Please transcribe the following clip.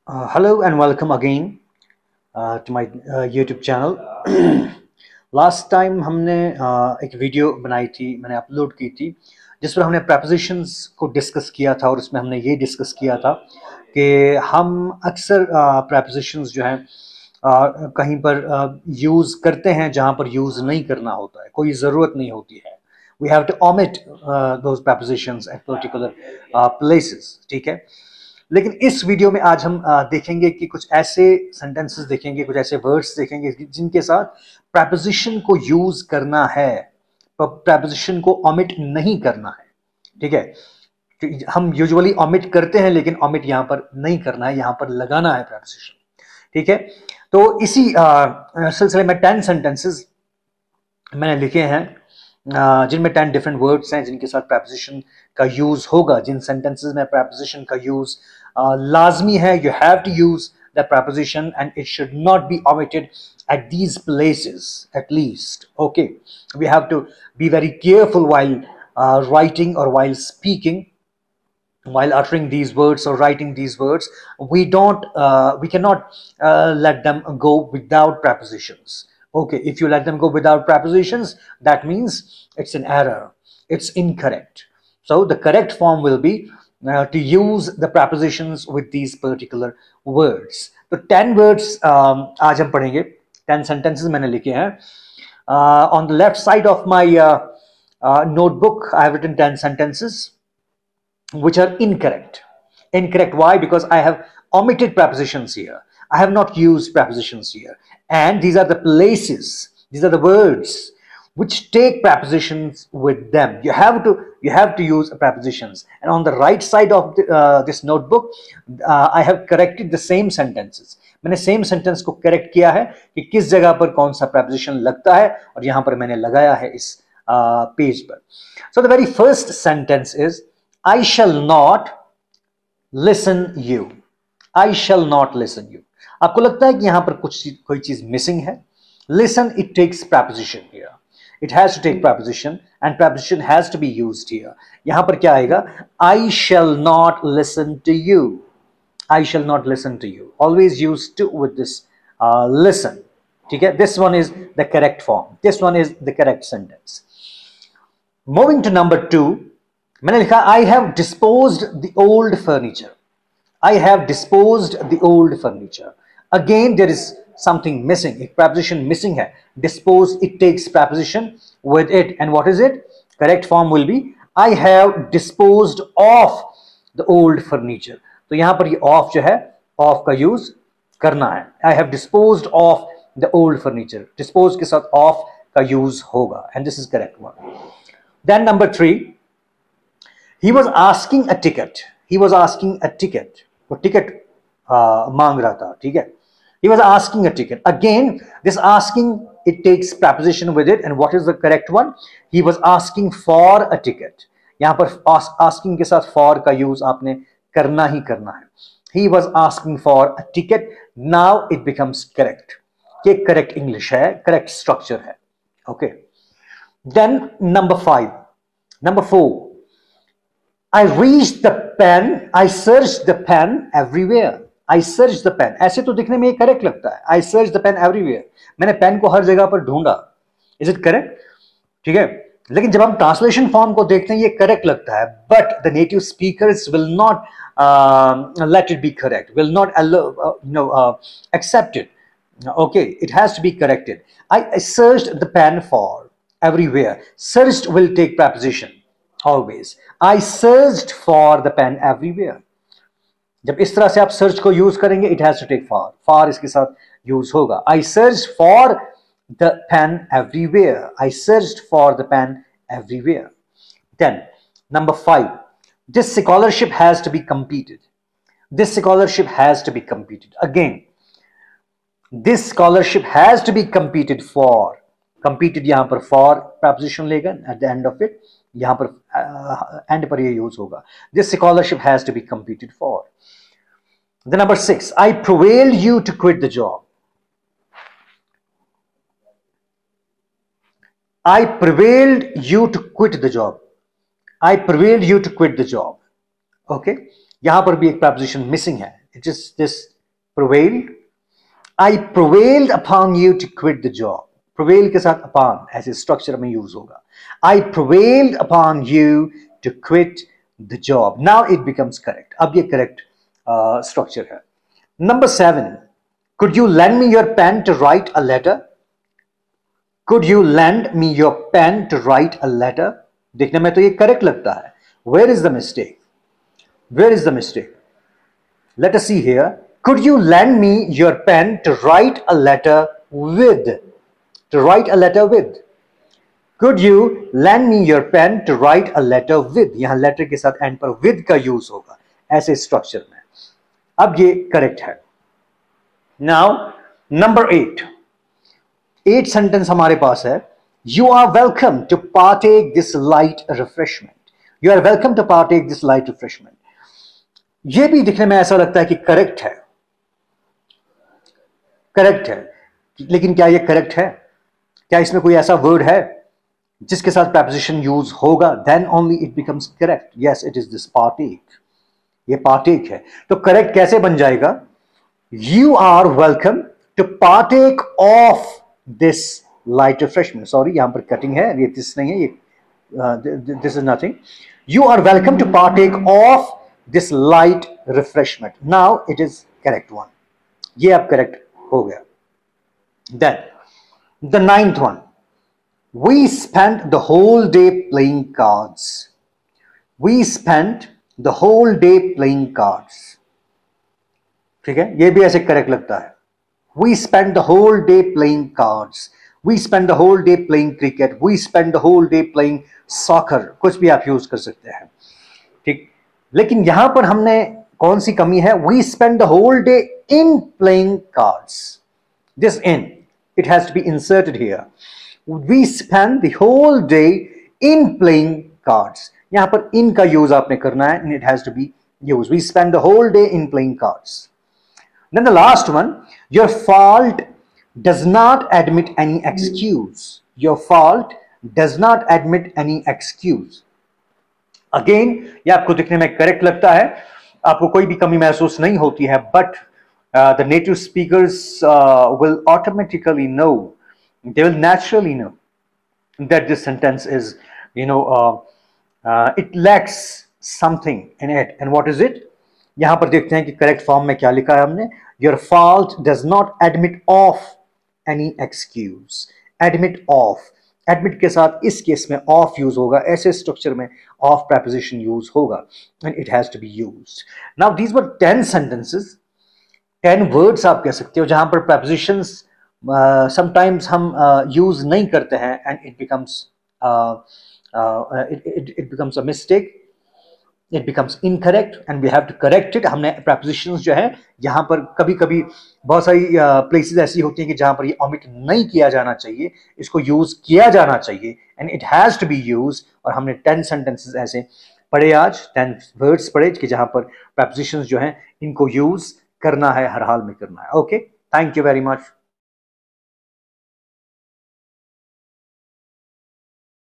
Hello and welcome again to my YouTube channel. Last time हमने एक video बनाई थी, मैंने अपलोड की थी, जिस पर हमने prepositions को डिस्कस किया था और उसमें हमने ये डिस्कस किया था कि हम अक्सर prepositions जो हैं कहीं पर यूज़ करते हैं जहाँ पर यूज़ नहीं करना होता है, कोई ज़रूरत नहीं होती है. We have to omit those prepositions at particular places. ठीक है. लेकिन इस वीडियो में आज हम देखेंगे कि कुछ ऐसे सेंटेंसेस देखेंगे, कुछ ऐसे वर्ड्स देखेंगे जिनके साथ प्रेपोजिशन को यूज करना है, प्रेपोजिशन को ओमिट नहीं करना है. ठीक है. हम यूजुअली ओमिट करते हैं लेकिन ओमिट यहां पर नहीं करना है, यहां पर लगाना है प्रेपोजिशन. ठीक है. तो इसी सिलसिले में 10 सेंटेंसेस मैंने लिखे हैं जिनमें 10 डिफरेंट वर्ड्स हैं जिनके साथ प्रेपोजिशन का यूज होगा. जिन सेंटेंसेस में प्रेपोजिशन का यूज लाजमी है, you have to use the preposition and it should not be omitted at these places at least. Okay, we have to be very careful while writing or while speaking, while uttering these words or writing these words. We cannot let them go without prepositions. Okay, if you let them go without prepositions, that means it's an error, it's incorrect. So the correct form will be to use the prepositions with these particular words. तो 10 words आज हम पढ़ेंगे. 10 sentences मैंने लिखे हैं. On the left side of my notebook I have written 10 sentences which are incorrect. Incorrect, why? Because I have omitted prepositions here. I have not used prepositions here. And these are the places, these are the words which take prepositions with them. You have to use prepositions. And on the right side of this notebook, I have corrected the same sentences. मैंने same sentence को correct किया है कि किस जगह पर कौन सा preposition लगता है, और यहां पर मैंने लगाया है इस पेज पर. So the very first sentence is, I shall not listen you. I shall not listen you. आपको लगता है कि यहां पर कोई चीज मिसिंग है? Listen, it takes preposition here. It has to take preposition and preposition has to be used here. यहां पर क्या आएगा? I shall not listen to you. I shall not listen to you. Always use to with this listen. ठीक है? This one is the correct form. This one is the correct sentence. Moving to number 2, मैंने लिखा I have disposed the old furniture. I have disposed the old furniture. Again, there is something missing. एक preposition missing है. Dispose, it takes preposition with it. And what is it? Correct form will be I have disposed of the old furniture. तो यहां पर ये of जो है, of का use करना है. I have disposed of the old furniture. Dispose के साथ of का use होगा. And this is correct one. Then number 3, he was asking a ticket. He was asking a ticket. वो टिकट मांग रहा था. ठीक है. He was asking a ticket. Again, this asking, it takes preposition with it. And what is the correct one? He was asking for a ticket. यहां पर asking के साथ for का use आपने करना ही करना है. He was asking for a ticket. Now it becomes correct. ये correct English है, correct structure है. Okay. Then number 5. Number 4. I reached the pen. I searched the pen everywhere. I searched the pen. ऐसे तो दिखने में ये correct लगता है. I searched the pen everywhere. मैंने पेन को हर जगह पर ढूंढा. Is it correct? ठीक है. लेकिन जब हम ट्रांसलेशन फॉर्म को देखते हैं ये करेक्ट लगता है. But the native speakers will not let it be correct. Will not accept it. Okay. It has to be corrected. I searched the pen for everywhere. Searched will take preposition. Always. I searched for the pen everywhere. जब इस तरह से आप search को use करेंगे, it has to take for. For इसके साथ use होगा. I searched for the pen everywhere. I searched for the pen everywhere. Then number 5, this scholarship has to be completed. This scholarship has to be completed. Again, this scholarship has to be completed for. Completed यहां पर for preposition लेगा at the end of it. यहां पर and पर ये use होगा. This scholarship has to be completed for. The number 6, I prevailed you to quit the job. I prevailed you to quit the job. I prevailed you to quit the job. Okay. यहां पर भी एक preposition missing है. It is this prevailed. I prevailed upon you to quit the job. Prevail के साथ upon ऐसे structure में use होगा. I prevailed upon you to quit the job. Now it becomes correct. अब ये correct structure है. Number 7. Could you lend me your pen to write a letter? Could you lend me your pen to write a letter? देखने में तो ये correct लगता है. Where is the mistake? Where is the mistake? Let us see here. Could you lend me your pen to write a letter with? To write a letter with. Could you lend me your pen to write a letter with? यहां letter के साथ end पर with का use होगा ऐसे structure में. अब ये correct है. Now number 8. 8 sentence हमारे पास है. You are welcome to partake this light refreshment. You are welcome to partake this light refreshment. ये भी दिखने में ऐसा लगता है कि करेक्ट है. करेक्ट है, लेकिन क्या ये करेक्ट है? क्या इसमें कोई ऐसा वर्ड है जिसके साथ preposition यूज होगा? Then only it becomes correct. Yes, it is this partake. ये partake है. तो करेक्ट कैसे बन जाएगा? You are welcome to partake of this light refreshment. Sorry, यहां पर cutting है, ये this नहीं है, ये this is nothing. You are welcome to partake of this light refreshment. Now it is correct one. ये अब correct हो गया. Then the 9th one. We spent the whole day playing cards. We spent the whole day playing cards. ठीक है, ये भी ऐसे correct लगता है. We spent the whole day playing cards. We spent the whole day playing cricket. We spent the whole day playing soccer. कुछ भी आप यूज कर सकते हैं. ठीक, लेकिन यहां पर हमने कौन सी कमी है? We spent the whole day in playing cards. This in, it has to be inserted here. We spent the whole day in playing cards. यहां पर in का यूज आपने करना है and it has to be used. We spent the whole day in playing cards. Then the last one, your fault does not admit any excuse. Your fault does not admit any excuse. Again, ये आपको दिखने में correct लगता है, आपको कोई भी कमी महसूस नहीं होती है, but the native speakers will automatically know, they will naturally know that this sentence is, it lacks something in it. And what is it? यहां पर देखते हैं कि करेक्ट फॉर्म में क्या लिखा है हमने. Your fault does not admit of any excuse. Admit of. Admit के साथ इस केस में of यूज होगा, ऐसे स्ट्रक्चर में of preposition यूज होगा and it has to be used. Now these were 10 sentences, 10 words आप कह सकते हो जहां पर prepositions sometimes हम यूज नहीं करते हैं and it becomes it becomes a mistake. It becomes incorrect and we have to correct it. हमने prepositions जो है यहाँ पर कभी कभी बहुत सारी places ऐसी होती हैं कि जहाँ पर ये omit नहीं किया जाना चाहिए, इसको use किया जाना चाहिए and it has to be used. और हमने 10 sentences ऐसे पढ़े आज, 10 words पढ़े कि जहाँ पर prepositions जो हैं इनको use करना है, हर हाल में करना है. Okay, thank you very much.